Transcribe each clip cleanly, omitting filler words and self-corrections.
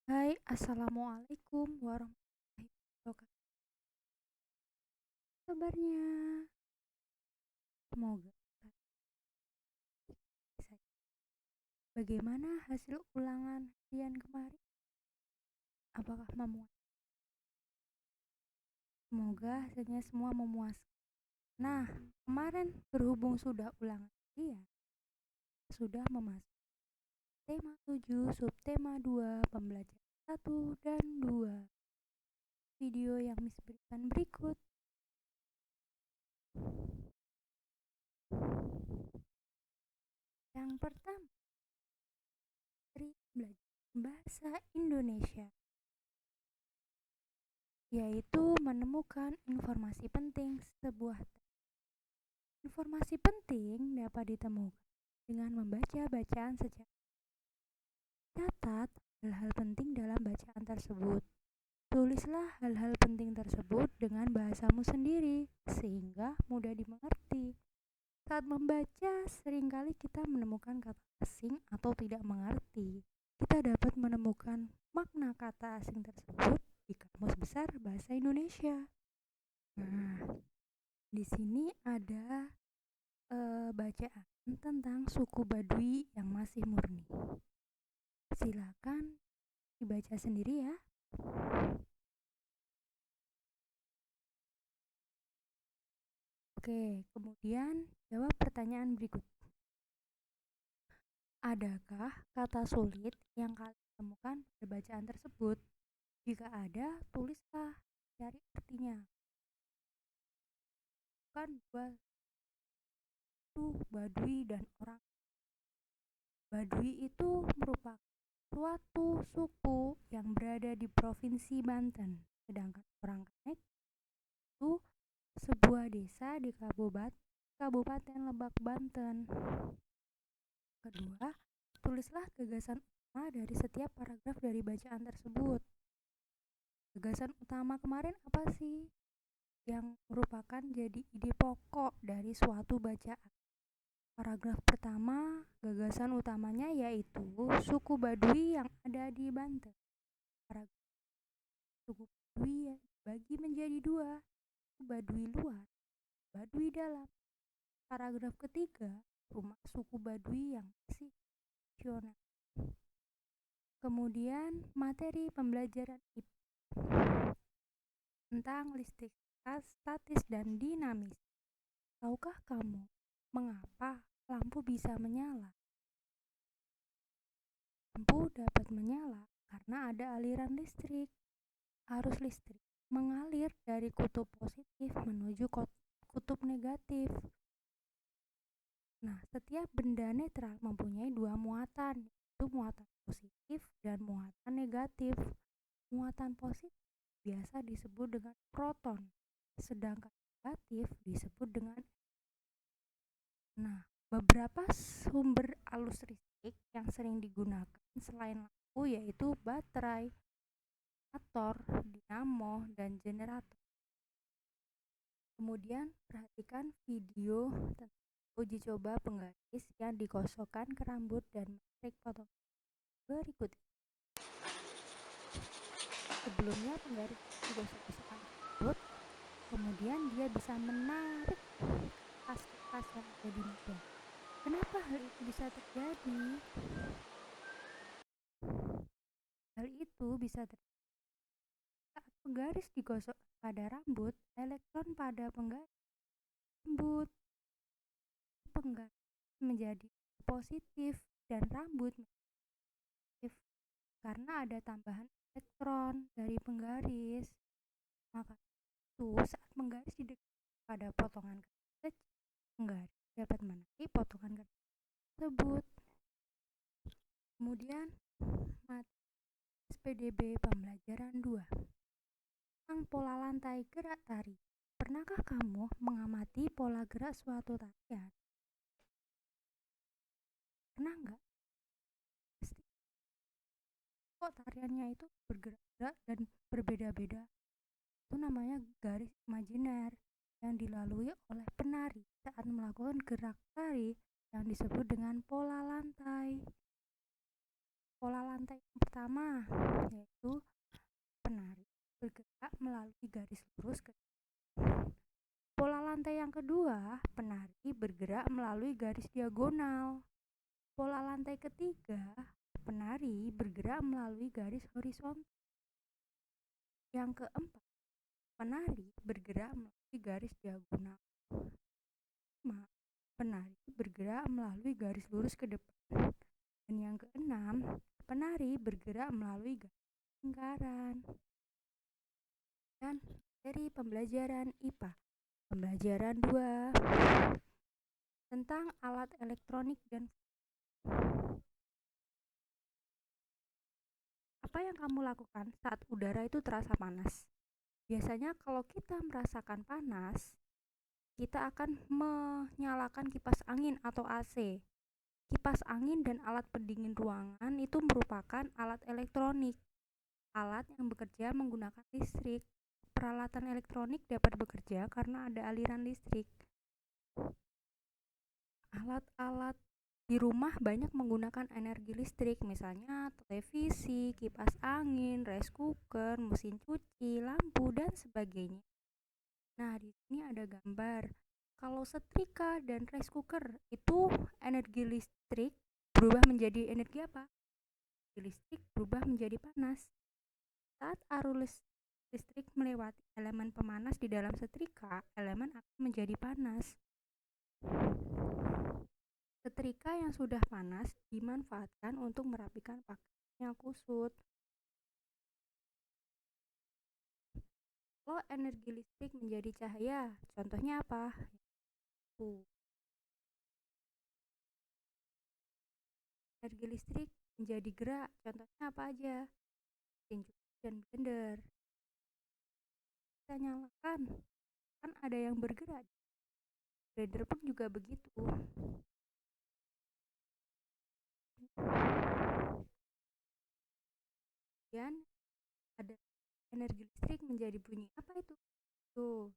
Hai, assalamualaikum warahmatullahi wabarakatuh. Kabarnya, semoga baik saja. Bagaimana hasil ulangan harian kemarin? Apakah memuaskan? Semoga hasilnya semua memuaskan. Nah, kemarin berhubung sudah ulangan harian, sudah memasuki tema 7, subtema 2, pembelajaran 1 dan 2. Video yang Miss berikan berikut. Yang pertama, dari belajar bahasa Indonesia, yaitu menemukan informasi penting sebuah teks. Informasi penting dapat ditemukan dengan membaca bacaan secara. Catat hal-hal penting dalam bacaan tersebut. Tulislah hal-hal penting tersebut dengan bahasamu sendiri sehingga mudah dimengerti. Saat membaca, seringkali kita menemukan kata asing atau tidak mengerti. Kita dapat menemukan makna kata asing tersebut di Kamus Besar Bahasa Indonesia. Nah, di sini ada bacaan tentang suku Baduy yang masih murni. Silakan dibaca sendiri ya. Oke, kemudian jawab pertanyaan berikut. Adakah kata sulit yang kalian temukan pada bacaan tersebut? Jika ada, tulislah, cari artinya. Kan dua itu Baduy dan orang. Baduy itu merupakan suatu suku yang berada di Provinsi Banten, sedangkan orang Kanek itu sebuah desa di Kabupaten Lebak, Banten. Kedua, tulislah gagasan utama dari setiap paragraf dari bacaan tersebut. Gagasan utama kemarin apa sih? Yang merupakan jadi ide pokok dari suatu bacaan. Paragraf pertama, gagasan utamanya yaitu suku Baduy yang ada di Banten. Paragraf suku Baduy dibagi menjadi dua, Baduy luar, Baduy dalam. Paragraf ketiga, rumah suku Baduy yang masih fungsional. Kemudian materi pembelajaran IPA tentang listrik statis dan dinamis. Tahukah kamu mengapa lampu bisa menyala? Lampu dapat menyala karena ada aliran listrik. Arus listrik mengalir dari kutub positif menuju kutub negatif. Nah, setiap benda netral mempunyai dua muatan, yaitu muatan positif dan muatan negatif. Muatan positif biasa disebut dengan proton, sedangkan negatif disebut dengan. Nah, beberapa sumber arus listrik yang sering digunakan selain lampu yaitu baterai, motor, dinamo, dan generator. Kemudian perhatikan video tentang uji coba penggaris yang digosokkan ke rambut dan menarik potong berikut. Sebelumnya penggaris digosok-gosokkan rambut, kemudian dia bisa menarik kertas-kertas yang ada di meja. Kenapa hal itu bisa terjadi? Hal itu bisa terjadi saat penggaris digosok pada rambut, elektron pada penggaris rambut penggaris menjadi positif dan rambut negatif karena ada tambahan elektron dari penggaris. Maka itu saat penggaris didekatkan pada potongan kertas, penggaris dapat menarik potongan kertas tersebut. Kemudian materi SPDB pembelajaran 2 tentang pola lantai gerak tari. Pernahkah kamu mengamati pola gerak suatu tarian? Pernah nggak? Pasti. Kok tariannya itu bergerak dan berbeda-beda? Itu namanya garis imajiner yang dilalui oleh penari saat melakukan gerak tari yang disebut dengan pola lantai. Pola lantai yang pertama yaitu penari bergerak melalui garis lurus ke depan. Pola lantai yang kedua, penari bergerak melalui garis diagonal. Pola lantai ketiga, penari bergerak melalui garis horizontal. Yang keempat, penari bergerak melalui garis diagonal. 5. Penari bergerak melalui garis lurus ke depan. Dan yang keenam, penari bergerak melalui garis lingkaran. Dan dari pembelajaran IPA, pembelajaran 2 tentang alat elektronik dan apa yang kamu lakukan saat udara itu terasa panas? Biasanya kalau kita merasakan panas, kita akan menyalakan kipas angin atau AC. Kipas angin dan alat pendingin ruangan itu merupakan alat elektronik, alat yang bekerja menggunakan listrik. Peralatan elektronik dapat bekerja karena ada aliran listrik. Alat-alat di rumah banyak menggunakan energi listrik, misalnya televisi, kipas angin, rice cooker, mesin cuci, lampu, dan sebagainya. Nah, di sini ada gambar. Kalau setrika dan rice cooker itu energi listrik berubah menjadi energi apa? Energi listrik berubah menjadi panas. Saat arus listrik melewati elemen pemanas di dalam setrika, elemen akan menjadi panas. Setrika yang sudah panas dimanfaatkan untuk merapikan pakaian yang kusut. Kalau energi listrik menjadi cahaya, contohnya apa? Energi listrik menjadi gerak, contohnya apa aja? Mesin cuci dan blender. Kita nyalakan, kan ada yang bergerak. Blender pun juga begitu. Kemudian ada energi listrik menjadi bunyi. Apa itu? Tuh,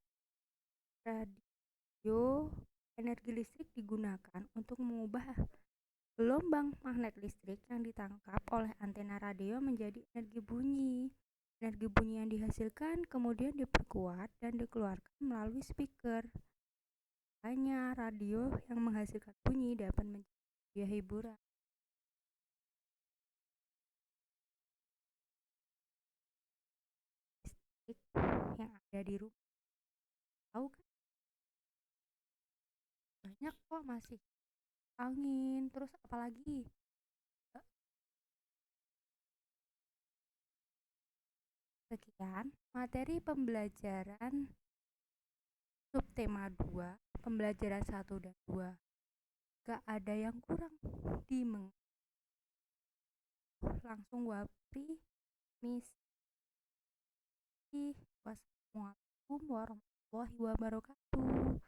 radio. Energi listrik digunakan untuk mengubah gelombang magnet listrik yang ditangkap oleh antena radio menjadi energi bunyi. Energi bunyi yang dihasilkan kemudian diperkuat dan dikeluarkan melalui speaker. Hanya radio yang menghasilkan bunyi dapat menjadi hiburan. Listrik yang ada di rumah, tahu kan? Banyak kok, masih angin, terus apalagi? Sekian materi pembelajaran subtema 2, pembelajaran 1 dan 2. Gak ada yang kurang langsung wapri misi. Wassalamualaikum warahmatullahi wabarakatuh.